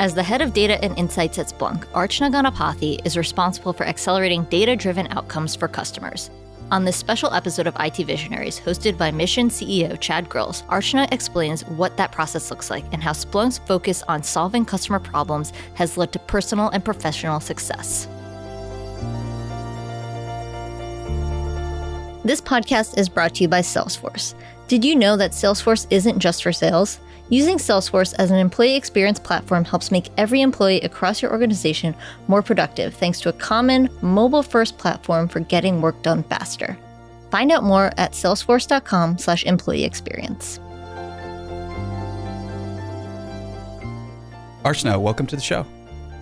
As the head of data and insights at Splunk, Archana Ganapathi is responsible for accelerating data-driven outcomes for customers. On this special episode of IT Visionaries, hosted by Mission CEO Chad Grills, Archana explains what that process looks like and how Splunk's focus on solving customer problems has led to personal and professional success. This podcast is brought to you by Salesforce. Did you know that Salesforce isn't just for sales? Using Salesforce as an employee experience platform helps make every employee across your organization more productive thanks to a common, mobile-first platform for getting work done faster. Find out more at salesforce.com/employee experience. Archana, welcome to the show.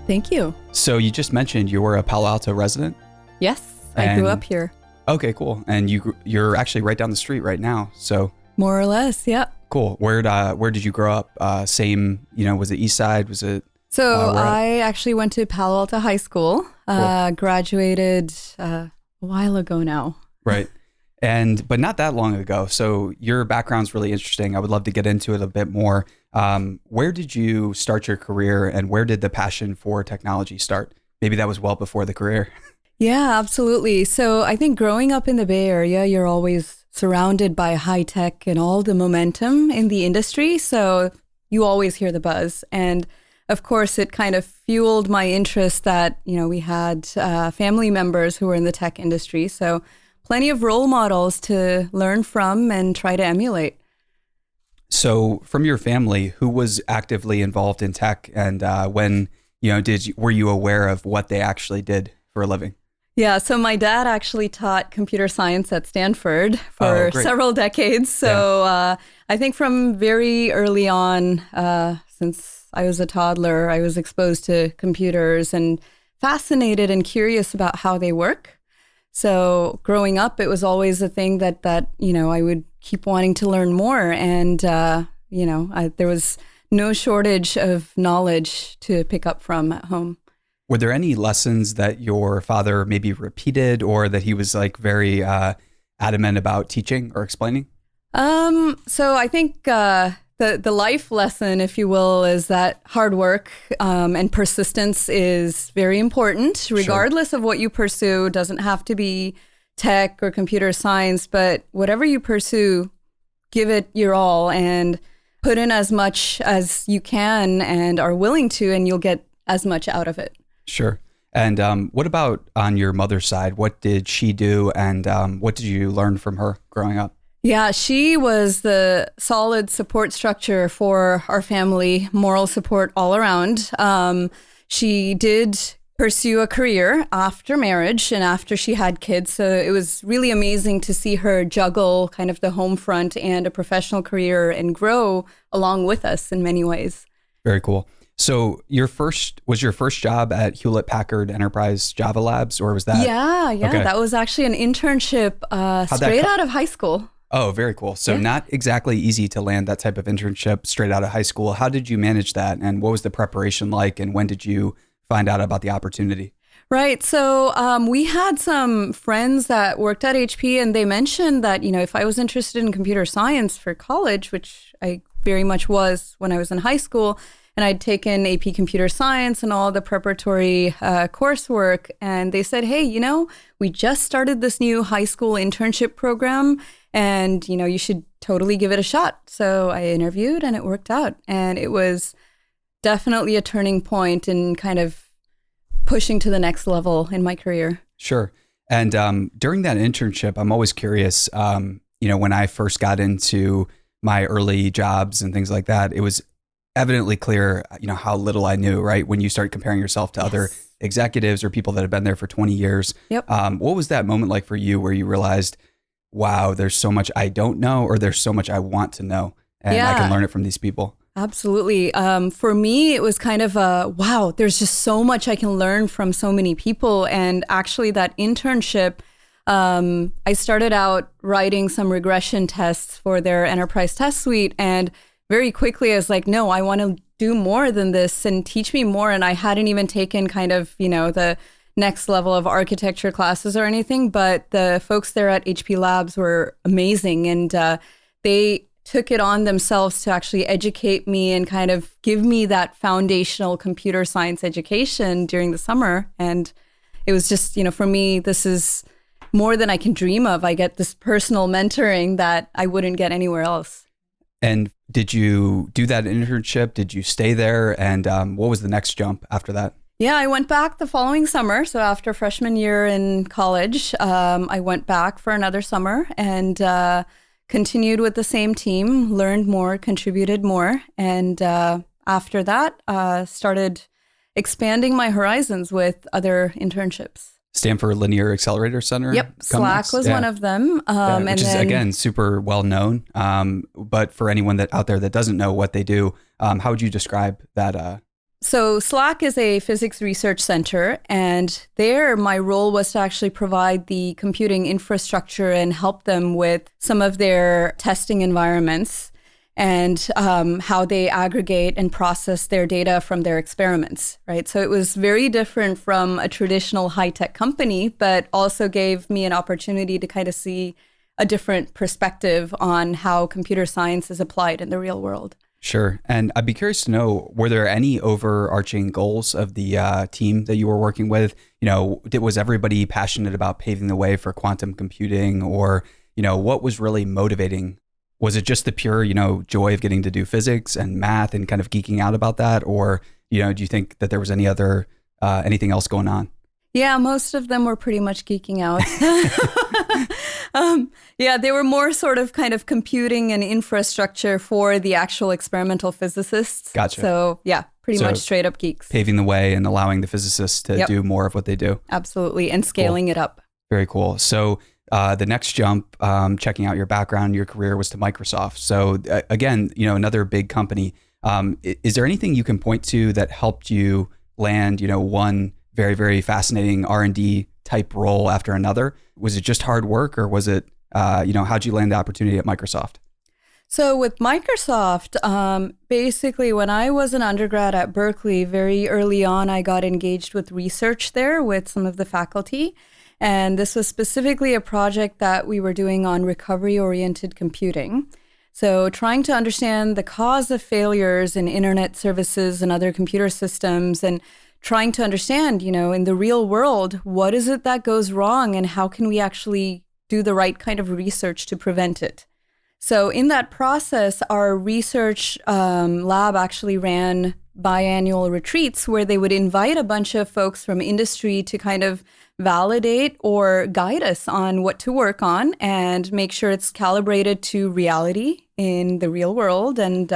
Thank you. So you just mentioned you were a Palo Alto resident? Yes, I grew up here. Okay, cool. And you're actually right down the street right now, so. More or less, yeah. Cool. Where did you grow up? Same, was it East Side? Was it? So I actually went to Palo Alto High School, Cool. Graduated a while ago now. Right. But not that long ago. So your background's really interesting. I would love to get into it a bit more. Where did you start your career and where did the passion for technology start? Maybe that was well before the career. Yeah, absolutely. So I think growing up in the Bay Area, you're always surrounded by high tech and all the momentum in the industry. So you always hear the buzz. And of course, it kind of fueled my interest that, we had family members who were in the tech industry. So plenty of role models to learn from and try to emulate. So from your family, who was actively involved in tech and when, were you aware of what they actually did for a living? Yeah, so my dad actually taught computer science at Stanford for several decades. So I think from very early on, since I was a toddler, I was exposed to computers and fascinated and curious about how they work. So growing up, it was always a thing that I would keep wanting to learn more. And, there was no shortage of knowledge to pick up from at home. Were there any lessons that your father maybe repeated or that he was very adamant about teaching or explaining? So I think the life lesson, if you will, is that hard work and persistence is very important, regardless of what you pursue. It doesn't have to be tech or computer science, but whatever you pursue, give it your all and put in as much as you can and are willing to, and you'll get as much out of it. Sure. And what about on your mother's side? What did she do and what did you learn from her growing up? Yeah, she was the solid support structure for our family, moral support all around. She did pursue a career after marriage and after she had kids. So it was really amazing to see her juggle kind of the home front and a professional career and grow along with us in many ways. Very cool. So your first job at Hewlett Packard Enterprise Java Labs, or was that? Yeah. Okay. That was actually an internship straight out of high school. Oh, very cool. So not exactly easy to land that type of internship straight out of high school. How did you manage that? And what was the preparation like? And when did you find out about the opportunity? Right. So we had some friends that worked at HP and they mentioned that, if I was interested in computer science for college, which I very much was when I was in high school, and I'd taken AP Computer Science and all the preparatory coursework. And they said, hey, we just started this new high school internship program and, you should totally give it a shot. So I interviewed and it worked out. And it was definitely a turning point in kind of pushing to the next level in my career. Sure. And during that internship, I'm always curious, when I first got into my early jobs and things like that, it was evidently clear, how little I knew, right? When you start comparing yourself to other executives or people that have been there for 20 years. Yep. What was that moment like for you where you realized, wow, there's so much I don't know, or there's so much I want to know and I can learn it from these people? Absolutely. For me, it was kind of wow, there's just so much I can learn from so many people. And actually that internship, I started out writing some regression tests for their enterprise test suite. And very quickly, I was like, no, I want to do more than this and teach me more. And I hadn't even taken kind of, the next level of architecture classes or anything, but the folks there at HP Labs were amazing. And they took it on themselves to actually educate me and kind of give me that foundational computer science education during the summer. And it was just, for me, this is more than I can dream of. I get this personal mentoring that I wouldn't get anywhere else. And did you do that internship? Did you stay there? And what was the next jump after that? Yeah, I went back the following summer. So after freshman year in college, I went back for another summer and continued with the same team, learned more, contributed more. And after that, started expanding my horizons with other internships. Stanford Linear Accelerator Center? Yep, Slack was one of them. Which is, again, super well known. But for anyone out there that doesn't know what they do, how would you describe that? So Slack is a physics research center, and there my role was to actually provide the computing infrastructure and help them with some of their testing environments and how they aggregate and process their data from their experiments, right? So it was very different from a traditional high-tech company, but also gave me an opportunity to kind of see a different perspective on how computer science is applied in the real world. Sure. And I'd be curious to know, were there any overarching goals of the team that you were working with? Was everybody passionate about paving the way for quantum computing, or, what was really motivating? Was it just the pure, joy of getting to do physics and math and kind of geeking out about that? Or, do you think that there was anything else going on? Yeah, most of them were pretty much geeking out. They were more sort of kind of computing and infrastructure for the actual experimental physicists. Gotcha. So pretty much straight up geeks. Paving the way and allowing the physicists to do more of what they do. Absolutely. And scaling it up. Very cool. So the next jump, checking out your background, your career, was to Microsoft. So again, another big company. Is there anything you can point to that helped you land, one very, very fascinating R&D type role after another? Was it just hard work, or was it, how'd you land the opportunity at Microsoft? So with Microsoft, basically when I was an undergrad at Berkeley, very early on, I got engaged with research there with some of the faculty. And this was specifically a project that we were doing on recovery-oriented computing. So trying to understand the cause of failures in internet services and other computer systems, and trying to understand, in the real world, what is it that goes wrong and how can we actually do the right kind of research to prevent it? So in that process, our research lab actually ran biannual retreats where they would invite a bunch of folks from industry to kind of validate or guide us on what to work on and make sure it's calibrated to reality in the real world, and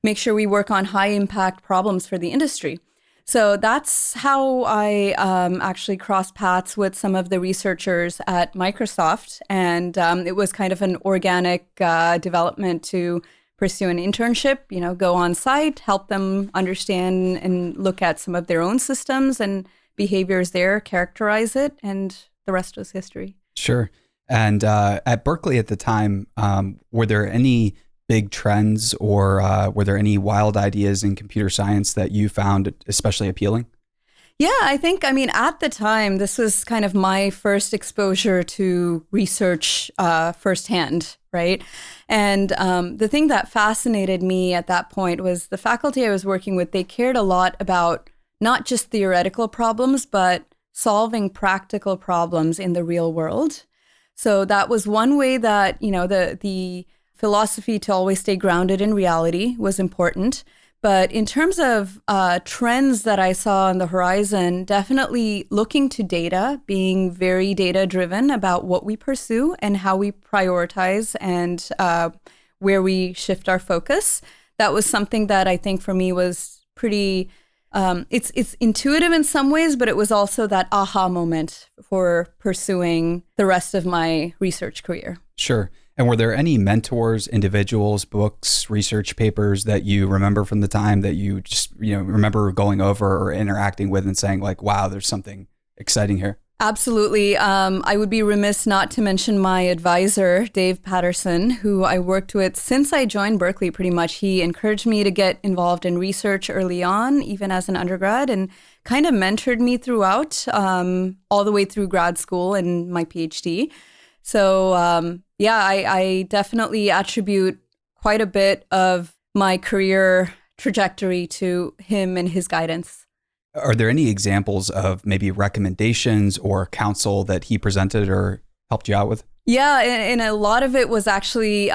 make sure we work on high impact problems for the industry. So that's how I actually crossed paths with some of the researchers at Microsoft. And it was kind of an organic development to pursue an internship, go on site, help them understand and look at some of their own systems and behaviors there, characterize it, and the rest was history. Sure. And at Berkeley at the time, were there any big trends, or were there any wild ideas in computer science that you found especially appealing? Yeah, at the time, this was kind of my first exposure to research firsthand, right? And the thing that fascinated me at that point was the faculty I was working with. They cared a lot about not just theoretical problems, but solving practical problems in the real world. So that was one way that, the philosophy to always stay grounded in reality was important. But in terms of trends that I saw on the horizon, definitely looking to data, being very data driven about what we pursue and how we prioritize and where we shift our focus. That was something that I think for me was pretty, it's intuitive in some ways, but it was also that aha moment for pursuing the rest of my research career. Sure. And were there any mentors, individuals, books, research papers that you remember from the time that you just, remember going over or interacting with and saying like, wow, there's something exciting here? Absolutely. I would be remiss not to mention my advisor, Dave Patterson, who I worked with since I joined Berkeley pretty much. He encouraged me to get involved in research early on, even as an undergrad, and kind of mentored me throughout, all the way through grad school and my PhD. So, I definitely attribute quite a bit of my career trajectory to him and his guidance. Are there any examples of maybe recommendations or counsel that he presented or helped you out with? Yeah, and a lot of it was actually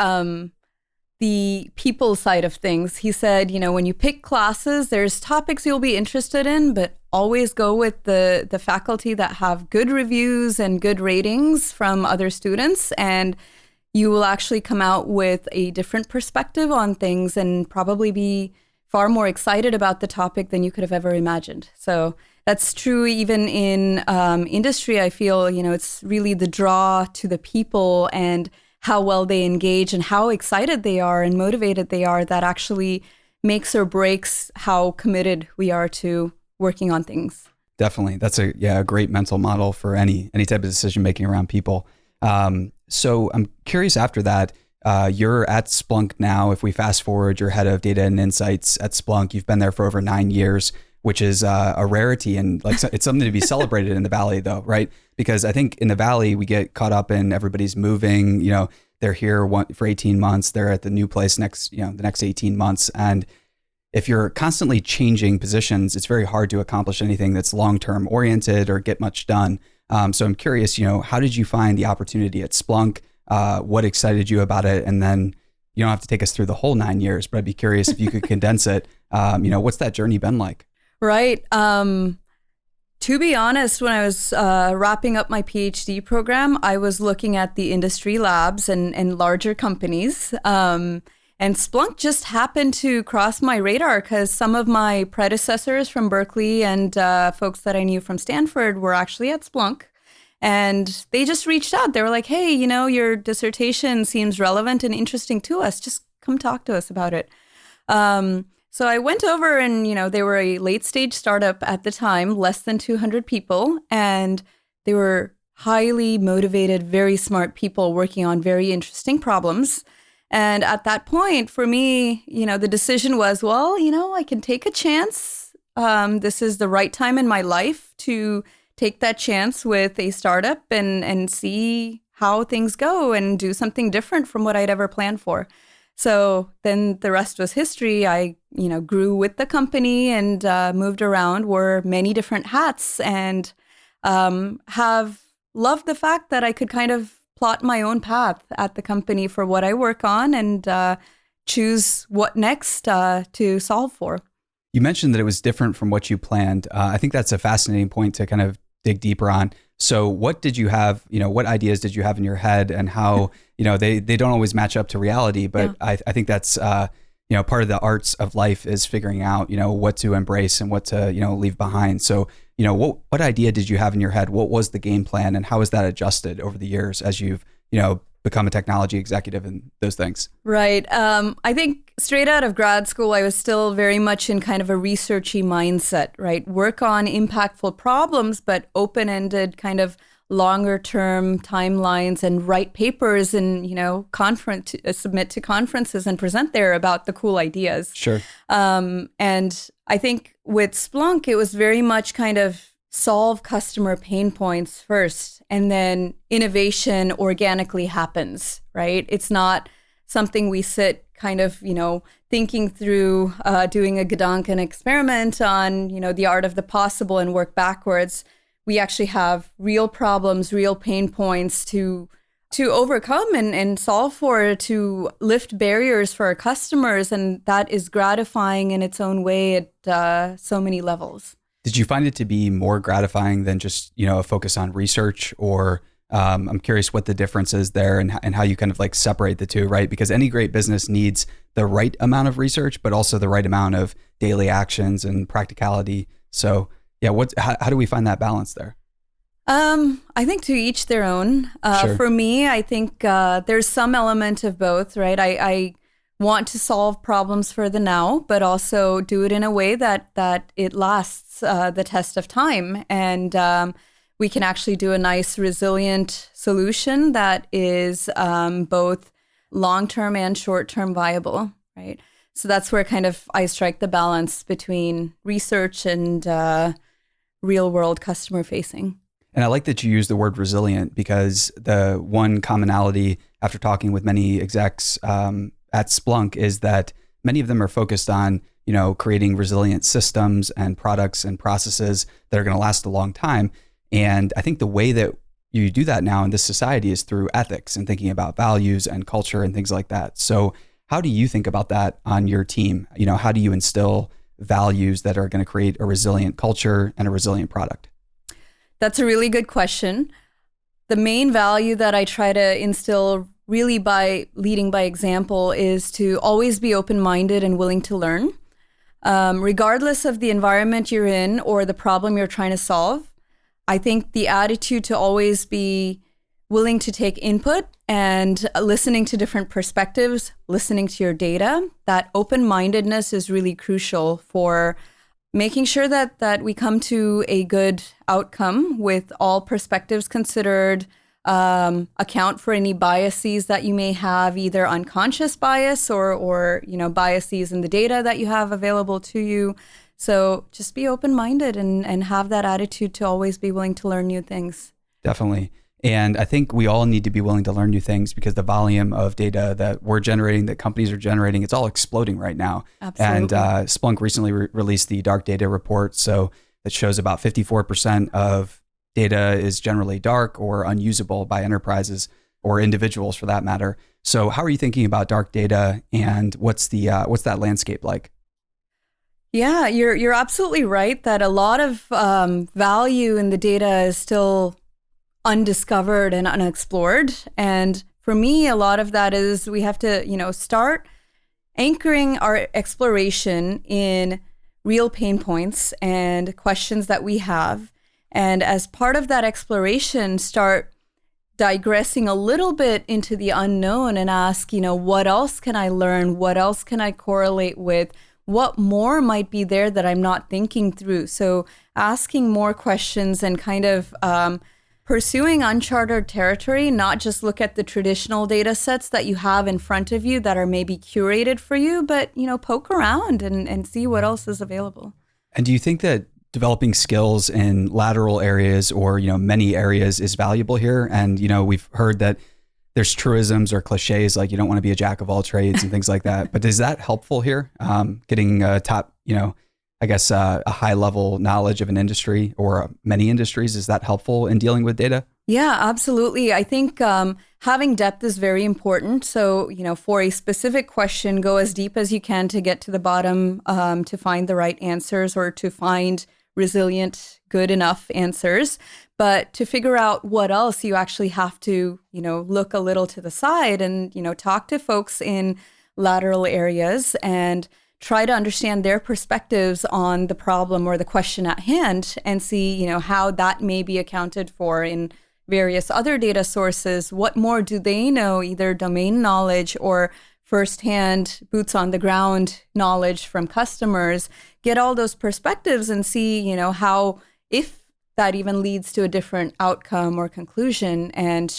the people side of things. He said, when you pick classes, there's topics you'll be interested in, but always go with the faculty that have good reviews and good ratings from other students. And you will actually come out with a different perspective on things and probably be far more excited about the topic than you could have ever imagined. So that's true even in industry. I feel, it's really the draw to the people and how well they engage and how excited they are and motivated they are that actually makes or breaks how committed we are to working on things. Definitely. That's a great mental model for any type of decision making around people. So I'm curious after that, you're at Splunk now. If we fast forward, you're head of data and insights at Splunk. You've been there for over 9 years, which is a rarity. And it's something to be celebrated in the Valley though, right? Because I think in the Valley, we get caught up in everybody's moving, they're here for 18 months. They're at the new place the next 18 months. And if you're constantly changing positions, it's very hard to accomplish anything that's long-term oriented or get much done. So I'm curious, how did you find the opportunity at Splunk? What excited you about it? And then you don't have to take us through the whole 9 years, but I'd be curious if you could condense it. What's that journey been like? Right. To be honest, when I was wrapping up my PhD program, I was looking at the industry labs and larger companies. And Splunk just happened to cross my radar because some of my predecessors from Berkeley and folks that I knew from Stanford were actually at Splunk. And they just reached out. They were like, hey, your dissertation seems relevant and interesting to us. Just come talk to us about it. So I went over and, they were a late stage startup at the time, less than 200 people. And they were highly motivated, very smart people working on very interesting problems. And at that point, for me, the decision was, well, I can take a chance. This is the right time in my life to take that chance with a startup and see how things go and do something different from what I'd ever planned for. So then the rest was history. I, grew with the company and moved around, wore many different hats, and have loved the fact that I could kind of plot my own path at the company for what I work on and choose what next to solve for. You mentioned that it was different from what you planned. I think that's a fascinating point to kind of dig deeper on. So what did you have, what ideas did you have in your head and how, they don't always match up to reality, but yeah. I think that's, part of the arts of life is figuring out, what to embrace and what to, leave behind. So, what idea did you have in your head? What was the game plan and how has that adjusted over the years as you've, become a technology executive and those things? Right. I think straight out of grad school, I was still very much in kind of a researchy mindset, right? Work on impactful problems, but open-ended kind of longer term timelines and write papers and, submit to conferences and present there about the cool ideas. Sure. And I think with Splunk, it was very much kind of solve customer pain points first, and then innovation organically happens, right? It's not something we sit kind of, thinking through, doing a Gedanken experiment on, the art of the possible and work backwards. We actually have real problems, real pain points to overcome and solve for, to lift barriers for our customers. And that is gratifying in its own way at so many levels. Did you find it to be more gratifying than just, a focus on research? Or I'm curious what the difference is there and how you kind of like separate the two, right? Because any great business needs the right amount of research, but also the right amount of daily actions and practicality. So yeah, how do we find that balance there? I think to each their own. Sure. For me, I think there's some element of both, right? I want to solve problems for the now, but also do it in a way that it lasts the test of time. And we can actually do a nice, resilient solution that is both long-term and short-term viable, right? So that's where kind of I strike the balance between research and real-world customer-facing. And I like that you use the word resilient because the one commonality after talking with many execs at Splunk is that many of them are focused on, creating resilient systems and products and processes that are going to last a long time. And I think the way that you do that now in this society is through ethics and thinking about values and culture and things like that. So how do you think about that on your team? How do you instill values that are going to create a resilient culture and a resilient product? That's a really good question. The main value that I try to instill really by leading by example is to always be open-minded and willing to learn. Regardless of the environment you're in or the problem you're trying to solve, I think the attitude to always be willing to take input and listening to different perspectives, listening to your data, that open-mindedness is really crucial for making sure that we come to a good outcome with all perspectives considered, account for any biases that you may have, either unconscious bias or biases in the data that you have available to you. So just be open-minded and have that attitude to always be willing to learn new things. Definitely. And I think we all need to be willing to learn new things because the volume of data that we're generating, that companies are generating, it's all exploding right now. Absolutely. And Splunk recently released the dark data report. So it shows about 54% of data is generally dark or unusable by enterprises or individuals for that matter. So how are you thinking about dark data and what's that landscape like? Yeah, you're absolutely right that a lot of value in the data is still undiscovered and unexplored. And for me, a lot of that is we have to, start anchoring our exploration in real pain points and questions that we have. And as part of that exploration, start digressing a little bit into the unknown and ask, what else can I learn? What else can I correlate with? What more might be there that I'm not thinking through? So asking more questions and kind of pursuing uncharted territory, not just look at the traditional data sets that you have in front of you that are maybe curated for you, but, poke around and see what else is available. And do you think that developing skills in lateral areas or, many areas is valuable here? And, we've heard that there's truisms or cliches like you don't want to be a jack of all trades and things like that. But is that helpful here? Getting a top, a high level knowledge of an industry or many industries, is that helpful in dealing with data? Yeah, absolutely. I think having depth is very important. So, for a specific question, go as deep as you can to get to the bottom to find the right answers or to find resilient, good enough answers. But to figure out what else, you actually have to, look a little to the side and, talk to folks in lateral areas and try to understand their perspectives on the problem or the question at hand and see, how that may be accounted for in various other data sources. What more do they know, either domain knowledge or firsthand boots on the ground knowledge from customers? Get all those perspectives and see, how, if that even leads to a different outcome or conclusion. And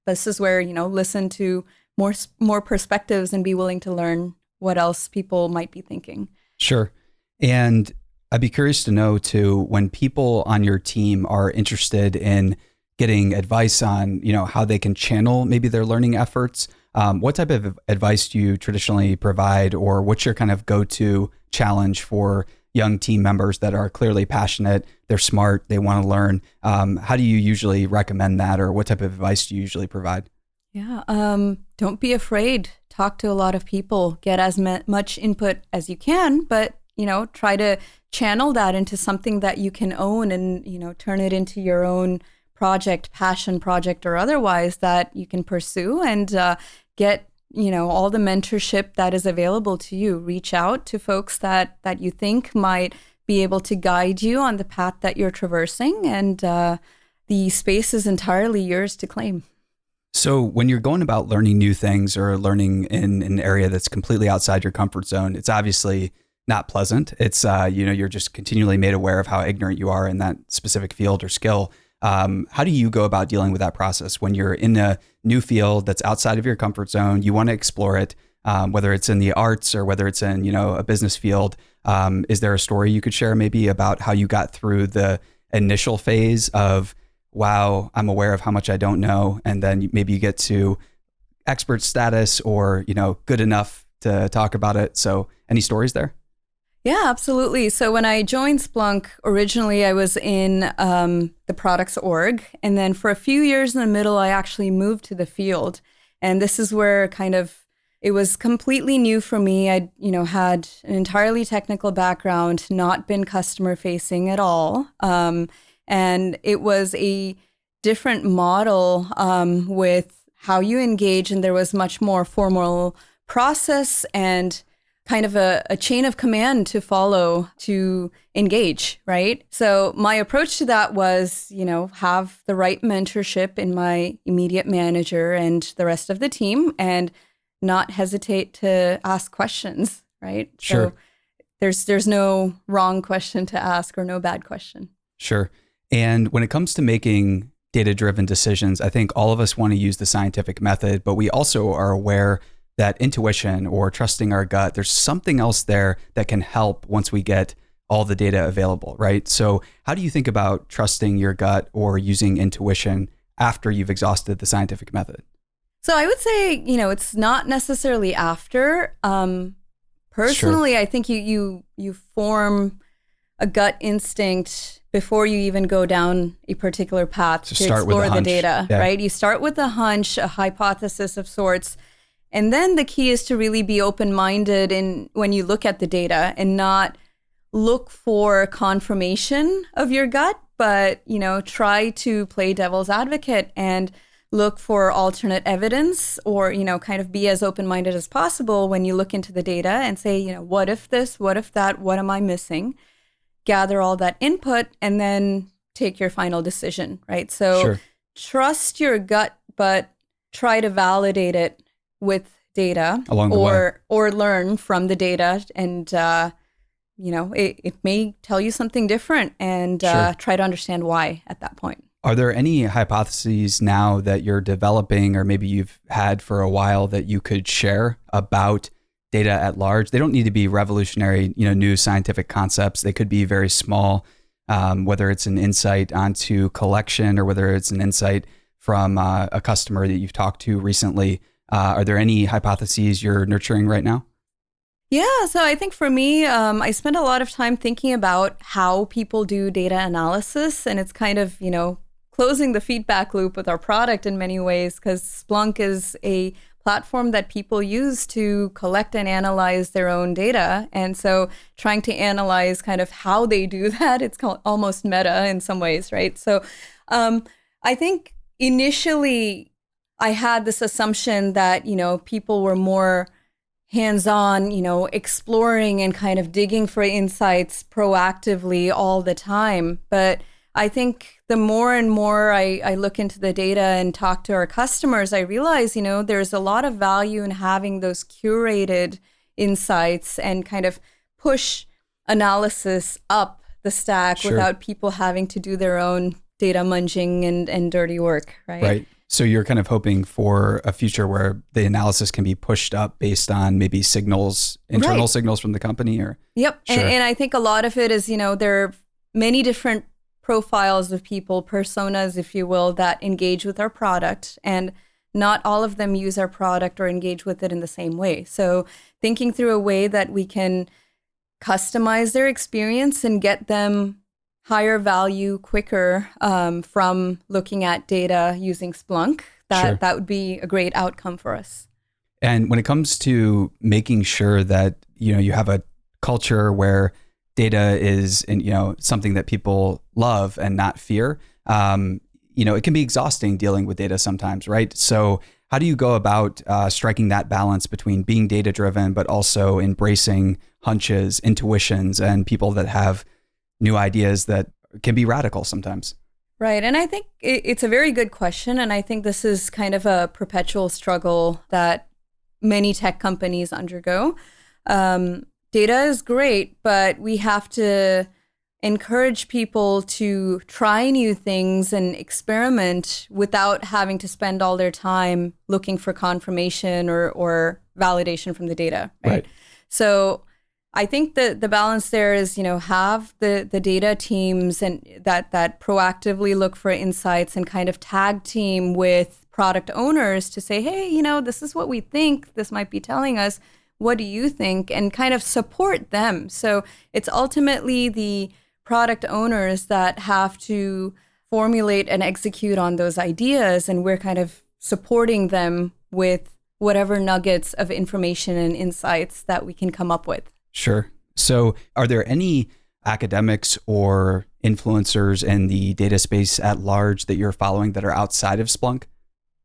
this is where, listen to more perspectives and be willing to learn what else people might be thinking. Sure. And I'd be curious to know too, when people on your team are interested in getting advice on, how they can channel maybe their learning efforts, what type of advice do you traditionally provide, or what's your kind of go-to challenge for young team members that are clearly passionate, they're smart, they want to learn? How do you usually recommend that, or what type of advice do you usually provide? Yeah, don't be afraid. Talk to a lot of people. Get as much input as you can, but try to channel that into something that you can own and turn it into your own project, passion project or otherwise that you can pursue and get all the mentorship that is available to you. Reach out to folks that you think might be able to guide you on the path that you're traversing, and the space is entirely yours to claim. So when you're going about learning new things or learning in an area that's completely outside your comfort zone, it's obviously not pleasant. It's, you're just continually made aware of how ignorant you are in that specific field or skill. How do you go about dealing with that process when you're in a new field that's outside of your comfort zone? You want to explore it, whether it's in the arts or whether it's in, a business field. Is there a story you could share maybe about how you got through the initial phase of, wow, I'm aware of how much I don't know, and then maybe you get to expert status or, good enough to talk about it. So any stories there? Yeah, absolutely. So when I joined Splunk, originally I was in the products org. And then for a few years in the middle, I actually moved to the field. And this is where it was completely new for me. I, had an entirely technical background, not been customer facing at all. And it was a different model with how you engage. And there was much more formal process and kind of a chain of command to follow to engage, right? So my approach to that was, have the right mentorship in my immediate manager and the rest of the team and not hesitate to ask questions, right? Sure. So there's no wrong question to ask or no bad question. Sure. And when it comes to making data-driven decisions, I think all of us want to use the scientific method, but we also are aware that intuition or trusting our gut, there's something else there that can help once we get all the data available, right? So how do you think about trusting your gut or using intuition after you've exhausted the scientific method? So I would say, it's not necessarily after. Personally, sure. I think you form a gut instinct before you even go down a particular path to explore the data, right? You start with a hunch, a hypothesis of sorts. And then the key is to really be open-minded when you look at the data and not look for confirmation of your gut, but, try to play devil's advocate and look for alternate evidence or, kind of be as open-minded as possible when you look into the data and say, what if this, what if that, what am I missing? Gather all that input and then take your final decision, right? So sure. Trust your gut, but try to validate it with data along the way, or learn from the data. And, it may tell you something different and sure. Try to understand why at that point. Are there any hypotheses now that you're developing or maybe you've had for a while that you could share about data at large? They don't need to be revolutionary, new scientific concepts. They could be very small, whether it's an insight onto collection or whether it's an insight from a customer that you've talked to recently. Are there any hypotheses you're nurturing right now? Yeah, so I think for me, I spend a lot of time thinking about how people do data analysis, and it's kind of, closing the feedback loop with our product in many ways, because Splunk is a platform that people use to collect and analyze their own data. And so trying to analyze kind of how they do that, it's almost meta in some ways, right? So I think initially I had this assumption that, people were more hands-on, exploring and kind of digging for insights proactively all the time. But I think the more and more I look into the data and talk to our customers, I realize, there's a lot of value in having those curated insights and kind of push analysis up the stack sure. without people having to do their own data munging and dirty work, right? Right. So you're kind of hoping for a future where the analysis can be pushed up based on maybe signals, internal right. signals from the company or? Yep. Sure. And I think a lot of it is, there are many different profiles of people, personas, if you will, that engage with our product. And not all of them use our product or engage with it in the same way. So thinking through a way that we can customize their experience and get them higher value quicker from looking at data using Splunk, that would be a great outcome for us. And when it comes to making sure that, you have a culture where data is, something that people love and not fear, it can be exhausting dealing with data sometimes, right? So how do you go about striking that balance between being data driven, but also embracing hunches, intuitions, and people that have new ideas that can be radical sometimes? Right. And I think it's a very good question. And I think this is kind of a perpetual struggle that many tech companies undergo. Data is great, but we have to encourage people to try new things and experiment without having to spend all their time looking for confirmation or validation from the data. Right. So I think the balance there is, have the data teams and that proactively look for insights and kind of tag team with product owners to say, hey, this is what we think this might be telling us. What do you think? And kind of support them. So it's ultimately the product owners that have to formulate and execute on those ideas. And we're kind of supporting them with whatever nuggets of information and insights that we can come up with. Sure. So are there any academics or influencers in the data space at large that you're following that are outside of Splunk?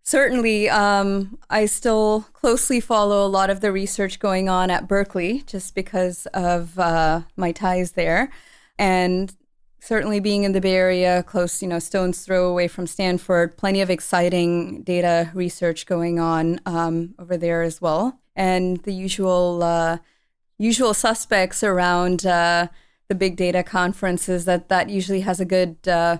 Certainly. I still closely follow a lot of the research going on at Berkeley just because of my ties there. And certainly being in the Bay Area, close, stone's throw away from Stanford, plenty of exciting data research going on over there as well. And the usual suspects around the big data conferences that usually has a good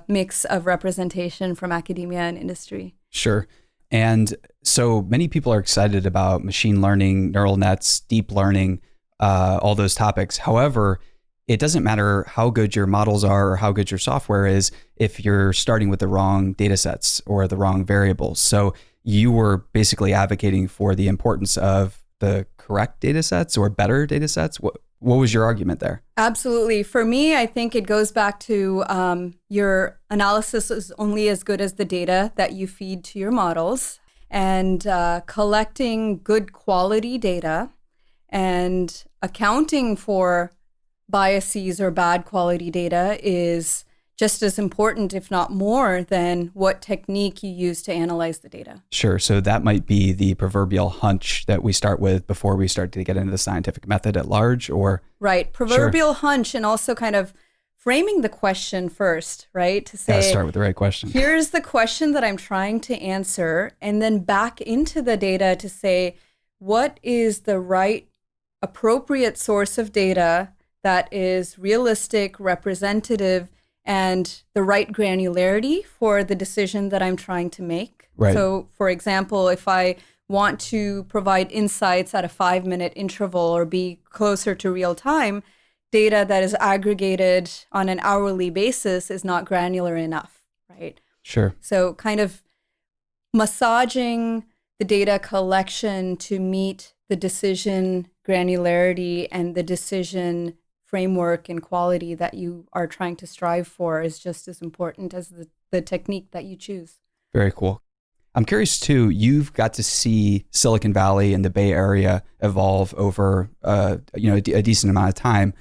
mix of representation from academia and industry. Sure. And so many people are excited about machine learning, neural nets, deep learning, all those topics. However, it doesn't matter how good your models are or how good your software is if you're starting with the wrong data sets or the wrong variables. So you were basically advocating for the importance of the correct data sets or better data sets. What was your argument there? Absolutely. For me, I think it goes back to your analysis is only as good as the data that you feed to your models, and collecting good quality data and accounting for biases or bad quality data is just as important, if not more, than what technique you use to analyze the data. Sure. So that might be the proverbial hunch that we start with before we start to get into the scientific method at large, or? Right. Proverbial hunch, and also kind of framing the question first, right? To say, start with the right question. Here's the question that I'm trying to answer, and then back into the data to say, what is the right appropriate source of data that is realistic, representative, and the right granularity for the decision that I'm trying to make. Right. So, for example, if I want to provide insights at a 5-minute interval or be closer to real time, data that is aggregated on an hourly basis is not granular enough, right? Sure. So kind of massaging the data collection to meet the decision granularity and the decision framework and quality that you are trying to strive for is just as important as the technique that you choose. Very cool. I'm curious too, you've got to see Silicon Valley and the Bay Area evolve over a decent amount of time.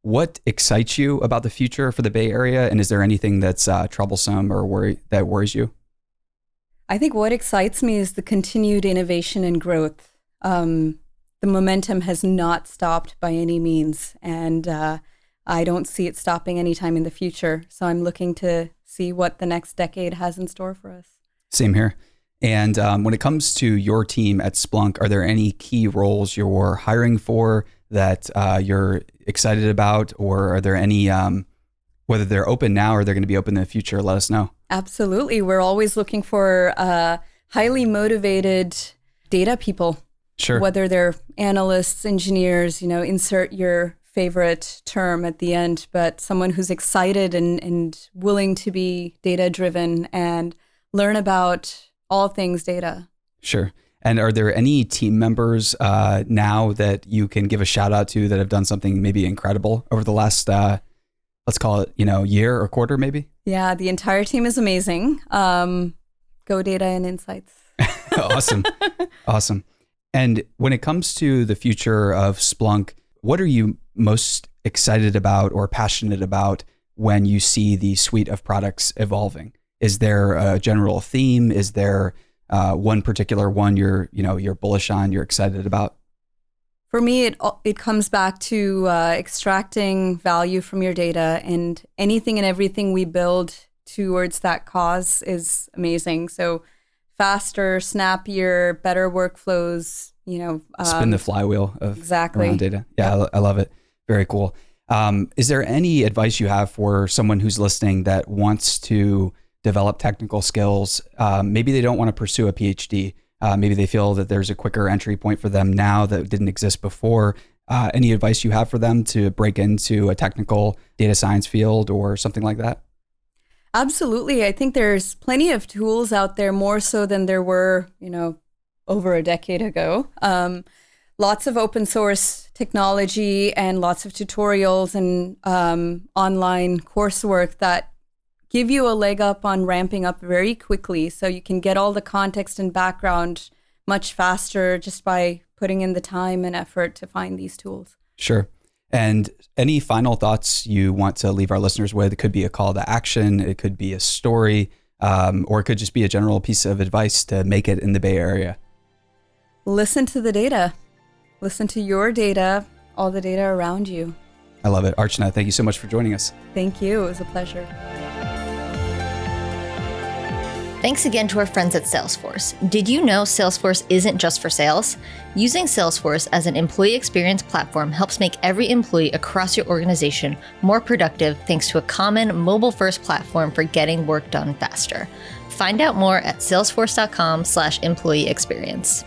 What excites you about the future for the Bay Area? And is there anything that's troublesome or worries you? I think what excites me is the continued innovation and growth. The momentum has not stopped by any means, and I don't see it stopping anytime in the future. So I'm looking to see what the next decade has in store for us. Same here. And when it comes to your team at Splunk, are there any key roles you're hiring for that you're excited about, or are there any, whether they're open now or they're going to be open in the future, let us know. Absolutely. We're always looking for highly motivated data people. Sure. Whether they're analysts, engineers, insert your favorite term at the end, but someone who's excited and willing to be data driven and learn about all things data. Sure. And are there any team members now that you can give a shout out to that have done something maybe incredible over the last, let's call it, year or quarter maybe? Yeah, the entire team is amazing. Go Data and Insights. Awesome. Awesome. And when it comes to the future of Splunk, what are you most excited about or passionate about when you see the suite of products evolving? Is there a general theme? Is there one particular one you're bullish on, you're excited about? For me, it comes back to extracting value from your data, and anything and everything we build towards that cause is amazing. So faster, snappier, better workflows, spin the flywheel of exactly around data. Yeah, I love it. Very cool. Is there any advice you have for someone who's listening that wants to develop technical skills? Maybe they don't want to pursue a PhD. Maybe they feel that there's a quicker entry point for them now that didn't exist before. Any advice you have for them to break into a technical data science field or something like that? Absolutely. I think there's plenty of tools out there, more so than there were, over a decade ago. Lots of open source technology and lots of tutorials and online coursework that give you a leg up on ramping up very quickly. So you can get all the context and background much faster just by putting in the time and effort to find these tools. Sure. And any final thoughts you want to leave our listeners with? It could be a call to action, it could be a story, or it could just be a general piece of advice to make it in the Bay Area. Listen to the data. Listen to your data, all the data around you. I love it. Archana, thank you so much for joining us. Thank you. It was a pleasure. Thanks again to our friends at Salesforce. Did you know Salesforce isn't just for sales? Using Salesforce as an employee experience platform helps make every employee across your organization more productive thanks to a common mobile-first platform for getting work done faster. Find out more at salesforce.com/employee experience.